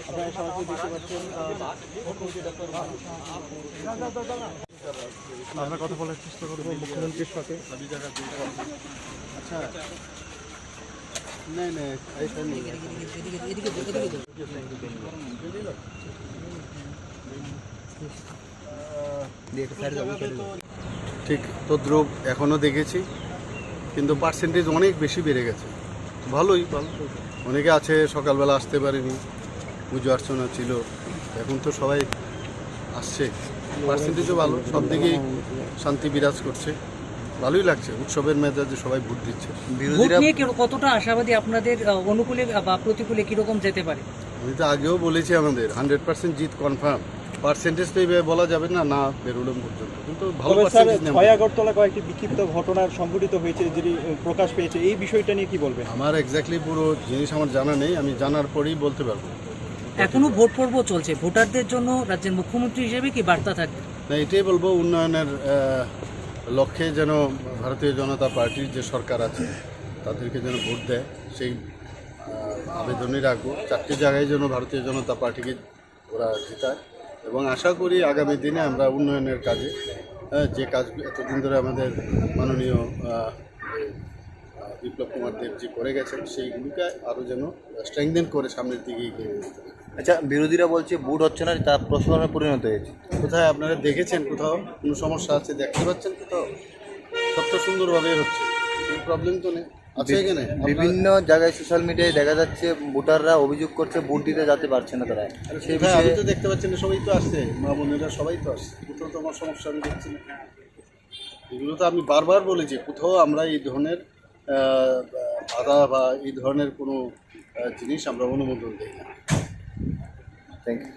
আপনারা সরাসরি দেখতে পাচ্ছেন আমরা কথা বলার চেষ্টা করবো মুখ্যমন্ত্রীর সাথে। আচ্ছা नहीं नहीं ऐसा नहीं ঠিক তদ্রুপ এখনও দেখেছি, কিন্তু পার্সেন্টেজ অনেক বেশি বেড়ে গেছে। ভালোই ভালো, অনেকে আছে সকালবেলা আসতে পারেনি, পুজো অর্চনা ছিল, এখন তো সবাই আসছে, পার্সেন্টেজও ভালো, সব দিকেই শান্তি বিরাজ করছে, ভালোই লাগছে। উৎসবের মেজাজে সবাই ভোট দিচ্ছে। ভোট নিয়ে কতটা আশাবাদী, আপনাদের অনুকূলে বা প্রতিকূলে কিরকম যেতে পারে? আমি তো আগেও বলেছি আমাদের 100% জিত কনফার্ম। পার্সেন্টেজ তো এইভাবে বলা যাবে না, না বেরোলাম পর্যন্ত, কিন্তু ভালো পার্সেন্টেজ নেব। ছয়াগরতলা কয়েকটি বিক্ষিপ্ত ঘটনা সংঘটিত হয়েছে, যেটি প্রকাশ পেয়েছে, এই বিষয়টা নিয়ে কি বলবেন? আমার এক্স্যাক্টলি পুরো জিনিস আমার জানা নেই, আমি জানার পরেই বলতে পারবো। এখনো ভোট পর্ব চলছে, ভোটারদের জন্য রাজ্যের মুখ্যমন্ত্রী হিসেবে কি বার্তা থাকবে? না, এটাই বলবো, উন্নয়নের লক্ষ্যে যেন ভারতীয় জনতা পার্টির যে সরকার আছে তাদেরকে যেন ভোট দেয়, সেই আবেদনই রাখবো। 4টি জায়গায় যেন ভারতীয় জনতা পার্টিকে ওরা জেতায়, এবং আশা করি আগামী দিনে আমরা উন্নয়নের কাজে যে কাজ এতদিন ধরে আমাদের মাননীয় বিপ্লব কুমার দেবজি করে গেছেন, সেইগুলিকে আরও যেন স্ট্রেংথেন করে সামনের দিকে এগিয়ে নিতে হবে। আচ্ছা, বিরোধীরা বলছে ভোট হচ্ছে না, তা প্রশ্নে পরিণত হয়েছে। কোথায় আপনারা দেখেছেন কোথাও কোনো সমস্যা আছে? দেখতে পাচ্ছেন কোথাও? সব তো সুন্দরভাবে হচ্ছে, কোনো প্রবলেম তো নেই। আছে এখানে বিভিন্ন জায়গায় সোশ্যাল মিডিয়ায় দেখা যাচ্ছে ভোটাররা অভিযোগ করছে ভোট দিতে যেতে পারছে না তারা। সেই আমি বিষয়ে তো দেখতে পাচ্ছি না, সবাই তো আসছে, মা বোনেরা সবাই তো আসছে, কোথাও তো আমার সমস্যা আমি দেখছি না। এগুলো তো আমি বারবার বলেছি, কোথাও আমরা এই ধরনের বাধা বা এই ধরনের কোনো জিনিস আমরা অনুমোদন দিই না। Thank you.